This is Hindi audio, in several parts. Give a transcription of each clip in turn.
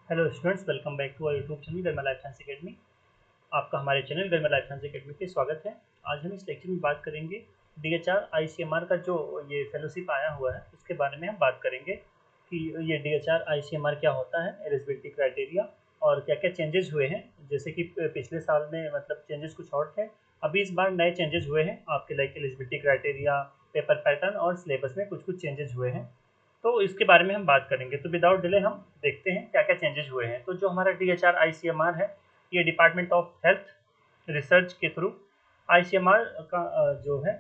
Hello students, welcome back to our YouTube channel गर्मा लाइफ साइंस एकेडमी। आपका हमारे चैनल गर्मा लाइफ साइंस एकेडमी पे स्वागत है। आज हम इस लेक्चर में बात करेंगे डीएचआर आईसीएमआर का जो ये फेलोशिप आया हुआ है उसके बारे में हम बात करेंगे कि ये डीएचआर आईसीएमआर क्या होता है, एलिजिबिलिटी क्राइटेरिया और क्या क्या चेंजेस हुए हैं। जैसे कि पिछले साल में मतलब चेंजेस कुछ और थे, अभी इस बार नए चेंजेस हुए हैं आपके like eligibility criteria, paper pattern और सिलेबस में कुछ कुछ चेंजेस हुए हैं। तो इसके बारे में हम बात करेंगे। तो विदाउट डिले हम देखते हैं क्या क्या चेंजेस हुए हैं। तो जो हमारा डीएचआर आईसीएमआर है, ये डिपार्टमेंट ऑफ हेल्थ रिसर्च के थ्रू आईसीएमआर का जो है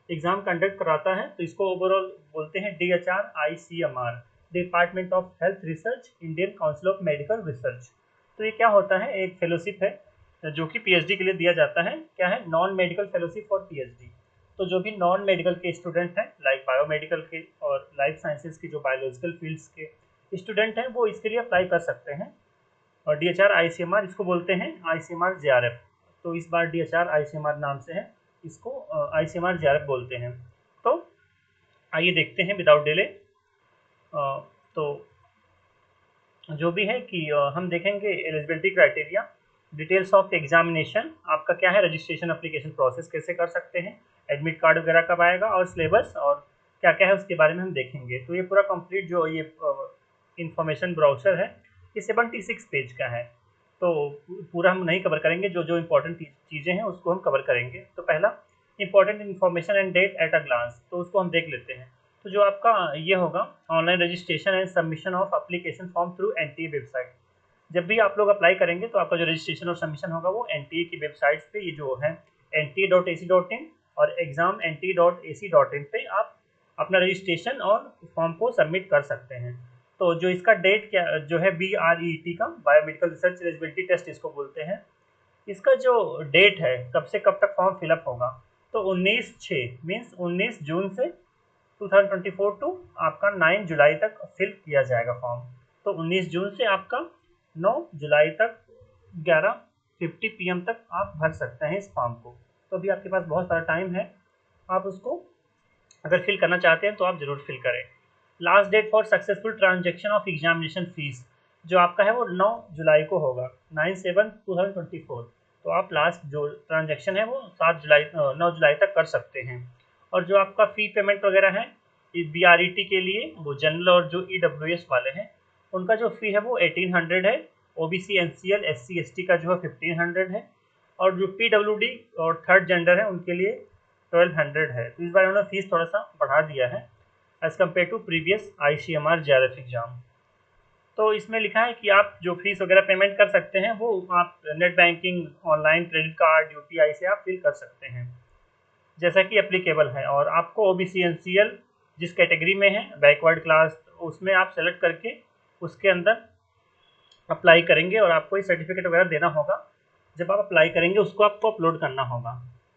एग्जाम कंडक्ट कराता है। तो इसको ओवरऑल बोलते हैं DHR ICMR, department of health research, Indian council of medical research. तो ये क्या होता है, एक फेलोशिप है जो कि पीएचडी के लिए दिया जाता है। क्या है, non medical fellowship for PhD. तो जो भी नॉन मेडिकल के स्टूडेंट हैं लाइक बायोमेडिकल के और लाइफ साइंसेज की जो बायोलॉजिकल फील्ड्स के स्टूडेंट हैं वो इसके लिए अप्लाई कर सकते हैं। और डीएचआर आईसीएमआर इसको बोलते हैं आईसीएमआर जेआरएफ। तो इस बार डीएचआर आईसीएमआर नाम से है, इसको आईसीएमआर जेआरएफ बोलते हैं। तो आइए देखते हैं विदाउट डिले। तो जो भी है कि हम देखेंगे eligibility criteria, details of examination, आपका क्या है रजिस्ट्रेशन एप्लीकेशन प्रोसेस कैसे कर सकते हैं, एडमिट कार्ड वगैरह कब आएगा और सिलेबस और क्या क्या है उसके बारे में हम देखेंगे। तो ये पूरा कंप्लीट जो ये इंफॉर्मेशन ब्राउचर है ये 76 पेज का है। तो पूरा हम नहीं कवर करेंगे, जो जो इम्पोर्टेंट चीज़ें हैं उसको हम कवर करेंगे। तो पहला important information and date at a glance, तो उसको हम देख लेते हैं। तो जो आपका ये होगा online registration and submission of application form through NTA website. जब भी आप लोग अप्लाई करेंगे तो आपका जो रजिस्ट्रेशन और सबमिशन होगा वो एनटीए की वेबसाइट्स पे, ये जो है nta.ac.in और examnta.ac.in पे आप अपना रजिस्ट्रेशन और फॉर्म को सबमिट कर सकते हैं। तो जो इसका डेट क्या जो है BRET का बायोमेडिकल रिसर्च एलिजिबिलिटी टेस्ट इसको बोलते हैं, इसका जो डेट है कब से कब तक फॉर्म फिलअप होगा, तो 19/6 मीन्स 19 जून से 2024 टू आपका 9 जुलाई तक फिल किया जाएगा फॉर्म। तो 19 जून से आपका 9 जुलाई तक 11:50 PM तक आप भर सकते हैं इस फॉर्म को। तो अभी आपके पास बहुत सारा टाइम है, आप उसको अगर फिल करना चाहते हैं तो आप ज़रूर फिल करें। Last date for successful transaction of examination fees जो आपका है वो 9 जुलाई को होगा, 9/7/2024। तो आप लास्ट जो ट्रांजेक्शन है वो 9 जुलाई तक कर सकते हैं। और जो आपका फ़ी पेमेंट वगैरह है BRET के लिए, वो जनरल और जो EWS वाले हैं उनका जो फ़ी है वो 1800 है। OBC NCL SC ST का जो है 1500 है। और जो PWD और थर्ड जेंडर है उनके लिए 1200 है। तो इस बार उन्होंने फीस थोड़ा सा बढ़ा दिया है as compare to previous ICMR JRF exam. तो इसमें लिखा है कि आप जो फीस वगैरह पेमेंट कर सकते हैं वो आप net banking, online, credit card, UPI से आप फिल कर सकते हैं जैसा कि एप्लीकेबल है। और आपको OBC NCL जिस कैटेगरी में है बैकवर्ड क्लास, उसमें आप सेलेक्ट करके उसके अंदर अप्लाई करेंगे और आपको ये सर्टिफिकेट वगैरह देना होगा। जब आप अप्लाई करेंगे उसको आपको अपलोड करना होगा।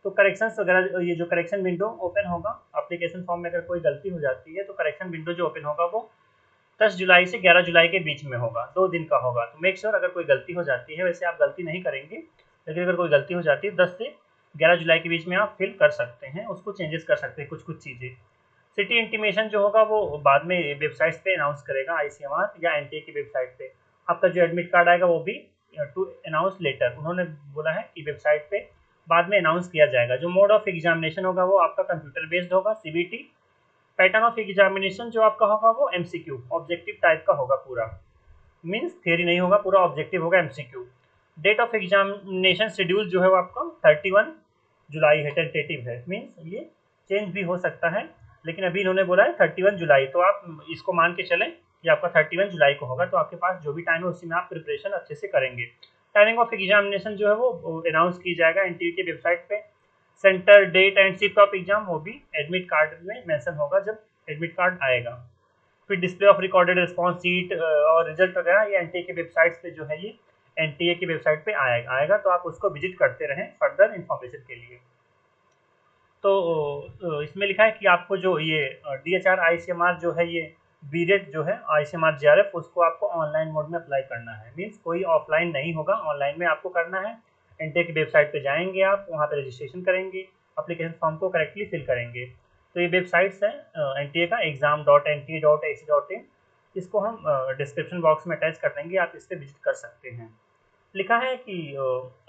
तो करेक्शंस वगैरह, ये जो करेक्शन विंडो ओपन होगा एप्लीकेशन फॉर्म में, अगर कोई गलती हो जाती है तो करेक्शन विंडो जो ओपन होगा वो 10 जुलाई से 11 जुलाई के बीच में होगा, 2 दिन का होगा। तो मेक श्योर अगर कोई गलती हो जाती है, वैसे आप गलती नहीं करेंगे लेकिन अगर कोई गलती हो जाती है 10 से 11 जुलाई के बीच में आप फिल कर सकते हैं, उसको चेंजेस कर सकते हैं कुछ कुछ चीज़ें। सिटी इंटीमेशन जो होगा वो बाद में वेबसाइट पे अनाउंस करेगा ICMR या एनटीए की वेबसाइट पे। आपका जो एडमिट कार्ड आएगा वो भी टू अनाउंस लेटर, उन्होंने बोला है कि वेबसाइट पे बाद में अनाउंस किया जाएगा। जो मोड ऑफ एग्जामिनेशन होगा वो आपका कंप्यूटर बेस्ड होगा, CBT। पैटर्न ऑफ एग्जामिनेशन जो आपका होगा वो MCQ ऑब्जेक्टिव टाइप का होगा पूरा, मीन्स थियरी नहीं होगा, पूरा ऑब्जेक्टिव होगा MCQ। Date of examination schedule जो है वो आपका 31 जुलाई है, टेंटेटिव है, मीन्स ये चेंज भी हो सकता है लेकिन अभी इन्होंने बोला है 31 जुलाई। तो आप इसको मान के चलें कि आपका 31 जुलाई को होगा। तो आपके पास जो भी टाइम है उसी में आप प्रिपरेशन अच्छे से करेंगे। टाइमिंग ऑफ एग्जामिनेशन जो है वो अनाउंस की जाएगा एनटीयू की वेबसाइट पे। Center, date and shift of exam वो भी एडमिट कार्ड में मेंशन होगा जब एडमिट कार्ड आएगा। फिर display of recorded response sheet और रिजल्ट वगैरह ये एनटीए की वेबसाइट पे जो है ये एनटीए की वेबसाइट पे आएगा। तो आप उसको विजिट करते रहें फर्दर इन्फॉर्मेशन के लिए। तो इसमें लिखा है कि आपको जो ये DHR ICMR जो है, ये बीरेट जो है ICMR JRF, उसको आपको ऑनलाइन मोड में अप्लाई करना है। मीन्स कोई ऑफलाइन नहीं होगा, ऑनलाइन में आपको करना है। एनटीए की वेबसाइट पे जाएंगे, आप वहाँ पे रजिस्ट्रेशन करेंगे, एप्लीकेशन फॉर्म को करेक्टली फिल करेंगे। तो ये वेबसाइट्स हैं एनटीए का, exam.nta.ac.in। इसको हम डिस्क्रिप्शन बॉक्स में अटैच कर देंगे, आप इस पर विजिट कर सकते हैं। लिखा है कि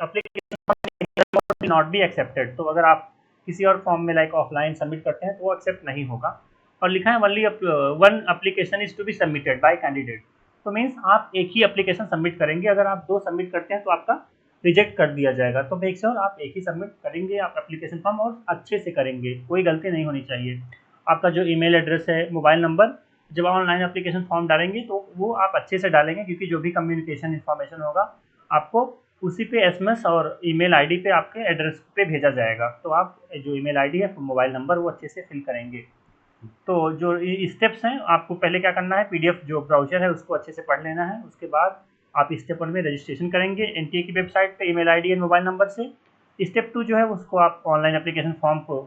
एप्लीकेशन नॉट बी एक्सेप्टेड, तो अगर आप किसी और फॉर्म में लाइक ऑफलाइन सबमिट करते हैं तो वो एक्सेप्ट नहीं होगा। और लिखा है only one application is to be submitted by candidate, तो मीन्स आप एक ही एप्लीकेशन सबमिट करेंगे, अगर आप 2 सबमिट करते हैं तो आपका रिजेक्ट कर दिया जाएगा। तो मेक श्योर आप एक ही सबमिट करेंगे आप एप्लीकेशन फॉर्म, और अच्छे से करेंगे, कोई गलती नहीं होनी चाहिए। आपका जो ईमेल एड्रेस है, मोबाइल नंबर, जब आप ऑनलाइन एप्लीकेशन फॉर्म डालेंगे तो वो आप अच्छे से डालेंगे, क्योंकि जो भी कम्युनिकेशन इन्फॉर्मेशन होगा आपको उसी पे एसएमएस और ईमेल आईडी पे आपके एड्रेस पे भेजा जाएगा। तो आप जो ईमेल आईडी है, मोबाइल नंबर, वो अच्छे से फिल करेंगे। तो जो स्टेप्स हैं, आपको पहले क्या करना है, पीडीएफ जो ब्राउजर है उसको अच्छे से पढ़ लेना है। उसके बाद आप स्टेप 1 में रजिस्ट्रेशन करेंगे एनटीए की वेबसाइट पे email ID and mobile number से। स्टेप 2 जो है उसको आप ऑनलाइन एप्लीकेशन फॉर्म को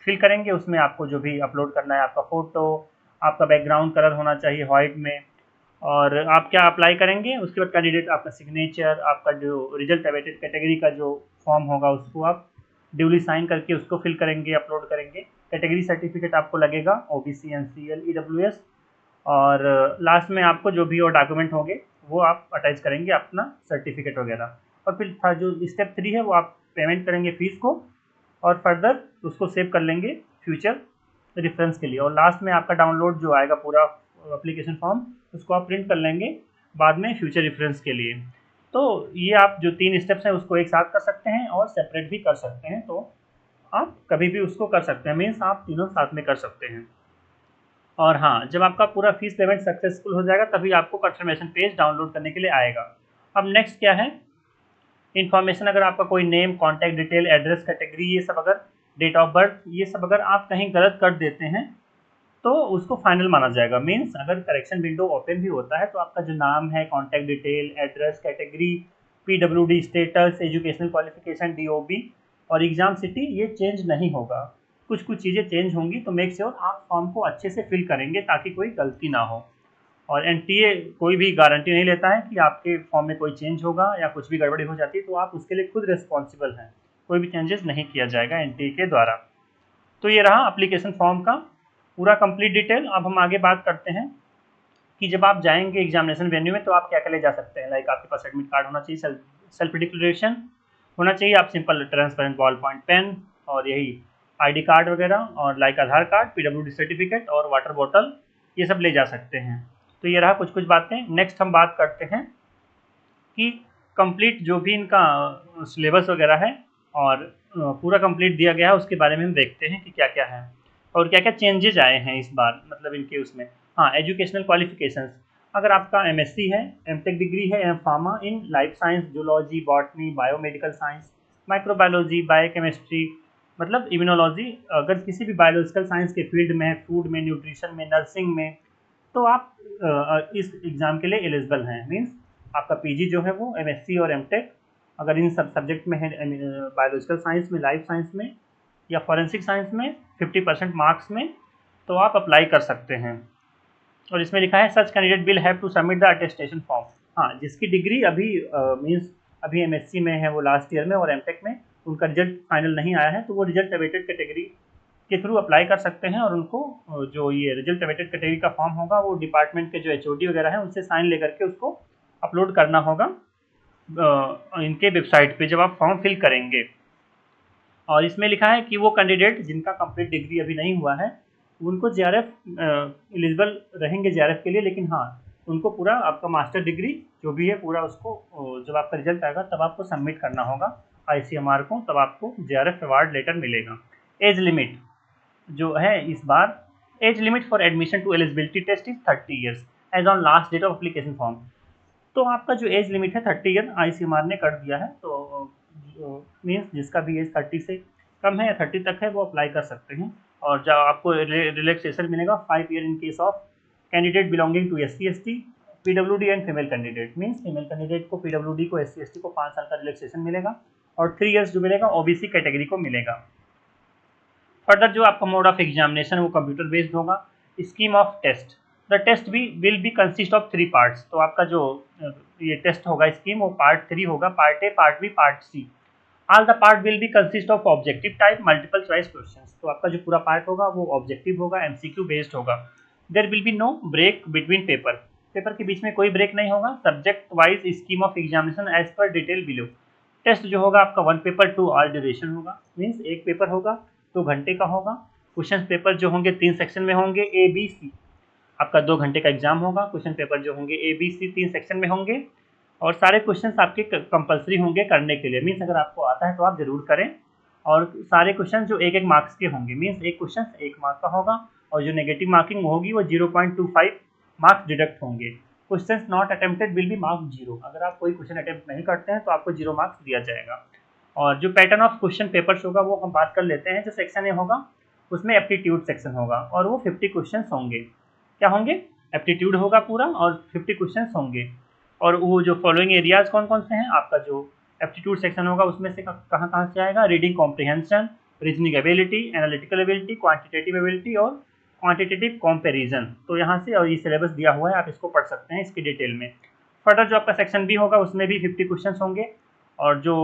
फिल करेंगे। उसमें आपको जो भी अपलोड करना है, आपका फ़ोटो, आपका बैकग्राउंड कलर होना चाहिए व्हाइट में, और आप क्या अप्लाई करेंगे। उसके बाद कैंडिडेट आपका सिग्नेचर, आपका जो रिजल्ट अवेटेड कैटेगरी का जो फॉर्म होगा उसको आप ड्यूली साइन करके उसको फिल करेंगे, अपलोड करेंगे। कैटेगरी सर्टिफिकेट आपको लगेगा, ओबीसी, एनसीएल, ईडब्ल्यूएस, और लास्ट में आपको जो भी और डॉक्यूमेंट होंगे वो आप अटैच करेंगे, अपना सर्टिफिकेट वगैरह। और फिर था जो स्टेप 3 है वो आप पेमेंट करेंगे फीस को, और फर्दर उसको सेव कर लेंगे फ्यूचर रेफरेंस के लिए। और लास्ट में आपका डाउनलोड जो आएगा पूरा एप्लीकेशन फॉर्म, उसको आप प्रिंट कर लेंगे बाद में फ्यूचर रेफरेंस के लिए। तो ये आप जो 3 स्टेप्स हैं उसको एक साथ कर सकते हैं और सेपरेट भी कर सकते हैं, तो आप कभी भी उसको कर सकते हैं, मीन्स आप तीनों साथ में कर सकते हैं। और हाँ, जब आपका पूरा फीस पेमेंट सक्सेसफुल हो जाएगा तभी आपको कंफर्मेशन पेज डाउनलोड करने के लिए आएगा। अब नेक्स्ट क्या है, इन्फॉर्मेशन, अगर आपका कोई name, contact detail, address, category, ये सब अगर डेट ऑफ बर्थ, ये सब अगर आप कहीं गलत कर देते हैं तो उसको फाइनल माना जाएगा। मीन्स अगर करेक्शन विंडो ओपन भी होता है तो आपका जो नाम है, contact detail, address, category, PWD status, educational qualification, DOB और एग्जाम सिटी, ये चेंज नहीं होगा। कुछ कुछ चीज़ें चेंज होंगी, तो मेक श्योर आप फॉर्म को अच्छे से फिल करेंगे ताकि कोई गलती ना हो। और एनटीए कोई भी गारंटी नहीं लेता है कि आपके फॉर्म में कोई चेंज होगा या कुछ भी गड़बड़ी हो जाती है तो आप उसके लिए खुद रिस्पॉन्सिबल हैं, कोई भी चेंजेस नहीं किया जाएगा एनटीए के द्वारा। तो ये रहा एप्लीकेशन फॉर्म का पूरा कंप्लीट डिटेल। अब हम आगे बात करते हैं कि जब आप जाएंगे एग्जामिनेशन वेन्यू में तो आप क्या क्या ले जा सकते हैं। लाइक आपके पास एडमिट कार्ड होना चाहिए, सेल्फ डिक्लेरेशन होना चाहिए, आप simple transparent ball point pen, और यही आईडी कार्ड वगैरह, और like Aadhaar card, PWD certificate और वाटर बॉटल, ये सब ले जा सकते हैं। तो ये रहा कुछ कुछ बातें। नेक्स्ट हम बात करते हैं कि कंप्लीट जो भी इनका सिलेबस वगैरह है और पूरा कंप्लीट दिया गया है उसके बारे में हम देखते हैं कि क्या क्या है और क्या क्या चेंजेज आए हैं इस बार, मतलब इनके उसमें। हाँ, एजुकेशनल क्वालिफिकेशंस, अगर आपका एमएससी है, एमटेक डिग्री है, M pharma in life science, zoology, botany, biomedical science, microbiology, biochemistry, मतलब इम्यूनोलॉजी, अगर किसी भी बायोलॉजिकल साइंस के फील्ड में है, फूड में, न्यूट्रिशन में, नर्सिंग में, तो आप इस एग्ज़ाम के लिए एलिजिबल हैं। मीन्स आपका पीजी जो है वो एमएससी और एमटेक अगर इन सब सब्जेक्ट में है, बायोलॉजिकल साइंस में, लाइफ साइंस में या फॉरेंसिक साइंस में 50% मार्क्स में, तो आप अप्लाई कर सकते हैं। और इसमें लिखा है such candidate will have to submit the attestation form. हाँ, जिसकी डिग्री अभी मीन्स अभी एमएससी में है वो लास्ट ईयर में, और एमटेक में उनका रिजल्ट फाइनल नहीं आया है, तो वो रिजल्ट अवेटेड कैटेगरी के थ्रू अप्लाई कर सकते हैं। और उनको जो ये रिजल्ट अवेटेड कैटेगरी का फॉर्म होगा वो डिपार्टमेंट के जो एचओडी वगैरह हैं उनसे साइन लेकर के उसको अपलोड करना होगा इनके वेबसाइट पे जब आप फॉर्म फिल करेंगे। और इसमें लिखा है कि वो कैंडिडेट जिनका कंप्लीट डिग्री अभी नहीं हुआ है उनको जेआरएफ एलिजिबल रहेंगे जेआरएफ के लिए, लेकिन हाँ उनको पूरा आपका मास्टर डिग्री जो भी है पूरा उसको जब आपका रिजल्ट आएगा तब आपको सबमिट करना होगा आईसीएमआर को, तब आपको जेआरएफ अवार्ड लेटर मिलेगा। एज लिमिट जो है इस बार, age limit for admission to eligibility test is 30 years age on last date of application form. तो आपका जो एज लिमिट है 30 ईयर आईसीएमआर ने कर दिया है, तो मीन्स जिसका भी एज 30 से कम है या 30 तक है वो अप्लाई कर सकते हैं। और जब आपको रिलैक्सेशन मिलेगा 5 year in case of candidate belonging to SC ST, PWD and female candidate. Means female candidate को, पीडब्ल्यूडी को, एससी एसटी को 5 साल का रिलैक्सेशन मिलेगा, और 3 ईयर्स जो मिलेगा ओबीसी कैटेगरी को मिलेगा। फर्दर जो आपका मोड ऑफ एग्जामिनेशन है वो कंप्यूटर बेस्ड होगा। Scheme of test, the test भी will be consist of 3 parts. तो आपका जो ये टेस्ट होगा स्कीम वो पार्ट 3 होगा, part A, part B, part C. All the part will be consist of objective type multiple choice questions. तो आपका जो पूरा पार्ट होगा वो ऑब्जेक्टिव होगा, एमसीक्यू बेस्ड होगा। There will be no break between paper, paper के बीच में कोई ब्रेक नहीं होगा। Subject wise scheme of examination as per detail below, test जो होगा आपका 1 पेपर 2 आवर ड्यूरेशन होगा, मीन्स एक पेपर होगा 2 घंटे का होगा। क्वेश्चन पेपर जो होंगे 3 सेक्शन में होंगे, ए बी सी, आपका 2 घंटे का एग्जाम होगा। क्वेश्चन पेपर जो होंगे ए बी सी 3 सेक्शन में होंगे और सारे क्वेश्चंस आपके कंपलसरी होंगे करने के लिए, मीन्स अगर आपको आता है तो आप जरूर करें। और सारे क्वेश्चन जो 1-1 मार्क्स के होंगे, मीन्स एक क्वेश्चन 1 मार्क का होगा और जो नेगेटिव मार्किंग होगी वो 0.25 मार्क्स डिडक्ट होंगे। Questions not attempted will be mark 0, अगर आप कोई क्वेश्चन अटेम्प्ट नहीं करते हैं तो आपको 0 मार्क्स दिया जाएगा। और जो पैटर्न ऑफ क्वेश्चन पेपर्स होगा वो हम बात कर लेते हैं। जो सेक्शन ए होगा उसमें एप्टीट्यूड सेक्शन होगा और वो 50 क्वेश्चन होंगे। क्या होंगे? एप्टीट्यूड होगा पूरा और 50 क्वेश्चन होंगे। और वो जो फॉलोइंग एरियाज कौन कौन से हैं, आपका जो एप्टीट्यूड सेक्शन होगा उसमें से कहाँ कहाँ से आएगा? Reading comprehension, reasoning ability, analytical ability, quantitative ability और क्वांटिटेटिव कंपैरिजन। तो यहाँ से, और ये सिलेबस दिया हुआ है, आप इसको पढ़ सकते हैं इसकी डिटेल में। फर्दर जो आपका सेक्शन बी होगा उसमें भी 50 क्वेश्चन होंगे और जो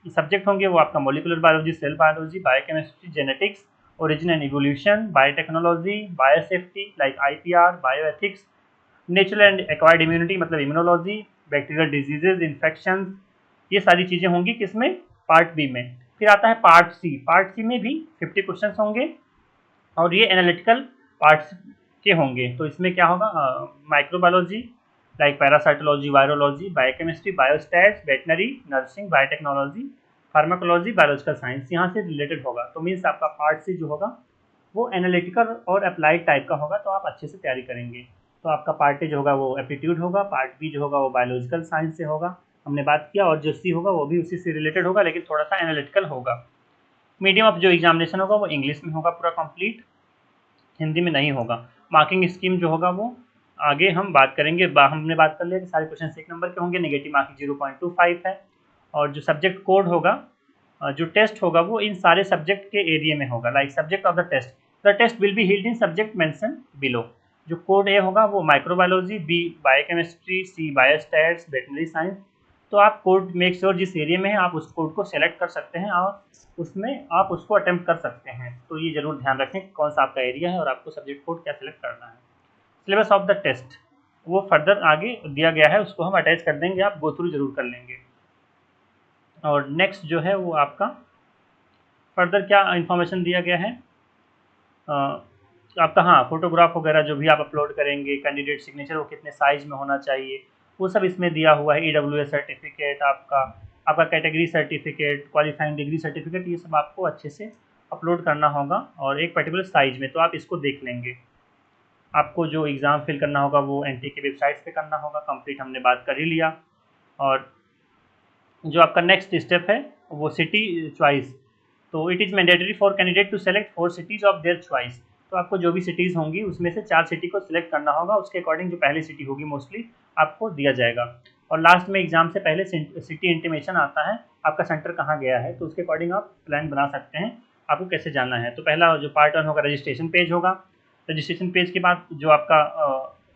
सब्जेक्ट होंगे वो आपका molecular biology, cell biology, biochemistry, genetics, origin and evolution, biotechnology, biosafety like IPR, bioethics, natural and acquired immunity मतलब इम्यूनोलॉजी, बैक्टीरियल डिजीजेज, इन्फेक्शन, ये सारी चीज़ें होंगी किसमें? पार्ट बी में। फिर आता है पार्ट सी, पार्ट सी में भी 50 क्वेश्चन होंगे और ये एनालिटिकल पार्ट्स के होंगे। तो इसमें क्या होगा? Microbiology like parasitology, virology, biochemistry, biostats, veterinary, nursing, biotechnology, pharmacology, biological science, यहाँ से रिलेटेड होगा। तो मीन्स आपका पार्ट सी जो होगा वो एनालिटिकल और अप्लाइड टाइप का होगा, तो आप अच्छे से तैयारी करेंगे। तो आपका पार्ट ए जो होगा वो एप्टीट्यूड होगा, पार्ट बी जो होगा वो बायोलॉजिकल साइंस से होगा, हमने बात किया, और जो सी होगा वो भी उसी से रिलेटेड होगा लेकिन थोड़ा सा एनालिटिकल होगा। मीडियम ऑफ जो एग्जामिनेशन होगा वो इंग्लिश में होगा पूरा कंप्लीट, हिंदी में नहीं होगा। मार्किंग स्कीम जो होगा वो आगे हम बात करेंगे। हमने बात कर लिया कि सारे क्वेश्चन 1 नंबर के होंगे, नेगेटिव मार्किंग 0.25 है। और जो सब्जेक्ट कोड होगा, जो टेस्ट होगा वो इन सारे सब्जेक्ट के एरिया में होगा, like subject of the test will be held in subject mention below. जो कोड ए होगा वो microbiology, B biochemistry, C biostats, veterinary science. तो आप कोड मेक श्योर जिस एरिया में है आप उस कोड को सेलेक्ट कर सकते हैं और उसमें आप उसको अटेम्प्ट कर सकते हैं। तो ये जरूर ध्यान रखें कौन सा आपका एरिया है और आपको सब्जेक्ट कोड क्या सेलेक्ट करना है। सिलेबस ऑफ द टेस्ट वो फर्दर आगे दिया गया है, उसको हम अटैच कर देंगे, आप गो थ्रू जरूर कर लेंगे। और नेक्स्ट जो है वो आपका फर्दर क्या इन्फॉर्मेशन दिया गया है, आपका हाँ फोटोग्राफ वगैरह जो भी आप अपलोड करेंगे, कैंडिडेट सिग्नेचर वो कितने साइज में होना चाहिए वो सब इसमें दिया हुआ है। EWS सर्टिफिकेट, आपका category certificate, qualifying degree certificate, ये सब आपको अच्छे से अपलोड करना होगा और एक पर्टिकुलर साइज में। तो आप इसको देख लेंगे। आपको जो एग्ज़ाम फिल करना होगा वो NTA की वेबसाइट्स पे करना होगा, कंप्लीट हमने बात कर ही लिया। और जो आपका नेक्स्ट स्टेप है वो सिटी चॉइस। तो it is mandatory for candidate to select 4 cities of their choice. तो आपको जो भी सिटीज़ होंगी उसमें से 4 सिटी को सिलेक्ट करना होगा, उसके अकॉर्डिंग जो पहली सिटी होगी मोस्टली आपको दिया जाएगा। और लास्ट में एग्जाम से पहले सिटी इंटीमेशन आता है, आपका सेंटर कहाँ गया है, तो उसके अकॉर्डिंग आप प्लान बना सकते हैं आपको कैसे जाना है। तो पहला जो पार्ट 1 होगा रजिस्ट्रेशन पेज होगा, रजिस्ट्रेशन पेज के बाद जो आपका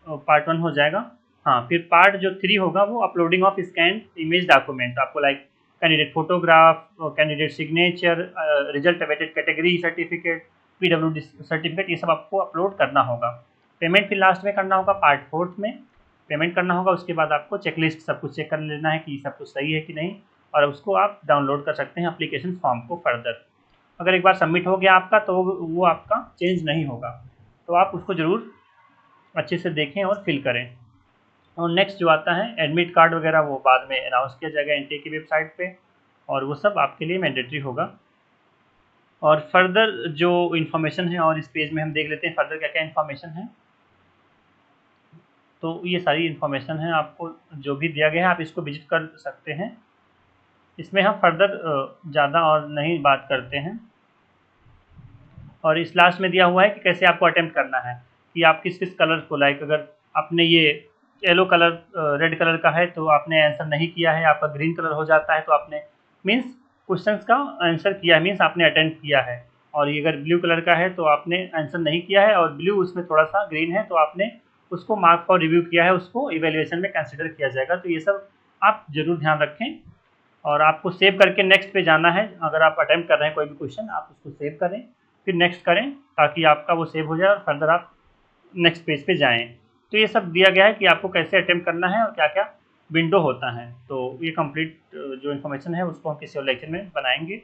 पार्ट 1 हो जाएगा। हाँ, फिर पार्ट जो 3 होगा वो uploading of scan image document, आपको like candidate photograph, candidate signature, result awaited category certificate, PWD certificate, ये सब आपको अपलोड करना होगा। पेमेंट फिर लास्ट में करना होगा, पार्ट 4 में पेमेंट करना होगा। उसके बाद आपको चेकलिस्ट सब कुछ चेक कर लेना है कि सब कुछ सही है कि नहीं, और उसको आप डाउनलोड कर सकते हैं एप्लीकेशन फॉर्म को फर्दर। अगर एक बार सबमिट हो गया आपका तो वो आपका चेंज नहीं होगा, तो आप उसको ज़रूर अच्छे से देखें और फिल करें। और नेक्स्ट जो आता है एडमिट कार्ड वगैरह वो बाद में अनाउंस किया जाएगा NTA की वेबसाइट पे, और वो सब आपके लिए मैंडेटरी होगा। और फर्दर जो इन्फॉर्मेशन है और इस पेज में हम देख लेते हैं फर्दर क्या क्या इन्फॉर्मेशन है। तो ये सारी इन्फॉर्मेशन है, आपको जो भी दिया गया है आप इसको विजिट कर सकते हैं। इसमें हम फर्दर ज़्यादा और नहीं बात करते हैं। और इस लास्ट में दिया हुआ है कि कैसे आपको अटेम्प्ट करना है, कि आप किस किस कलर को, लाइक अगर आपने ये येलो कलर रेड कलर का है तो आपने आंसर नहीं किया है, आपका ग्रीन कलर हो जाता है तो आपने मीन्स क्वेश्चंस का आंसर किया है, मीन्स आपने अटेम्प्ट किया है। और ये अगर ब्लू कलर का है तो आपने आंसर नहीं किया है, और ब्लू उसमें थोड़ा सा ग्रीन है तो आपने उसको मार्क फॉर रिव्यू किया है, उसको इवेल्युएशन में कंसिडर किया जाएगा। तो ये सब आप जरूर ध्यान रखें। और आपको सेव करके नेक्स्ट पे जाना है। अगर आप अटेम्प्ट कर रहे हैं कोई भी क्वेश्चन, आप उसको सेव करें फिर नेक्स्ट करें, ताकि आपका वो सेव हो जाए और फर्दर आप नेक्स्ट पेज पे जाएं। तो ये सब दिया गया है कि आपको कैसे अटेम्प्ट करना है और क्या क्या विंडो होता है। तो ये कंप्लीट जो इन्फॉर्मेशन है उसको हम किसी और लेक्चर में बनाएंगे।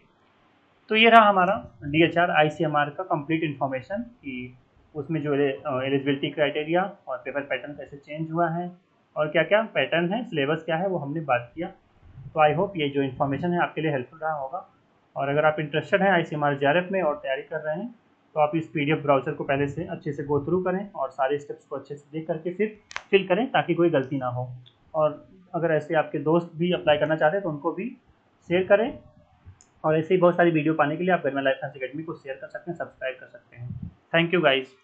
तो ये रहा हमारा DHR ICMR का कंप्लीट इन्फॉर्मेशन कि उसमें जो एलिजिबिलिटी क्राइटेरिया और पेपर पैटर्न कैसे चेंज हुआ है और क्या क्या पैटर्न है, सिलेबस क्या है, वो हमने बात किया। तो आई होप ये जो इन्फॉर्मेशन है आपके लिए हेल्पफुल रहा होगा। और अगर आप इंटरेस्टेड हैं ICMR JRF में और तैयारी कर रहे हैं तो आप इस PDF ब्राउज़र को पहले से अच्छे से गो थ्रू करें और सारे स्टेप्स को अच्छे से देख करके फिर फिल करें ताकि कोई गलती ना हो। और अगर ऐसे आपके दोस्त भी अप्लाई करना चाहते हैं तो उनको भी शेयर करें। और ऐसे ही बहुत सारी वीडियो पाने के लिए आप गरिमा लाइफ साइंस अकेडमी को शेयर कर सकते हैं, सब्सक्राइब कर सकते हैं। Thank you guys.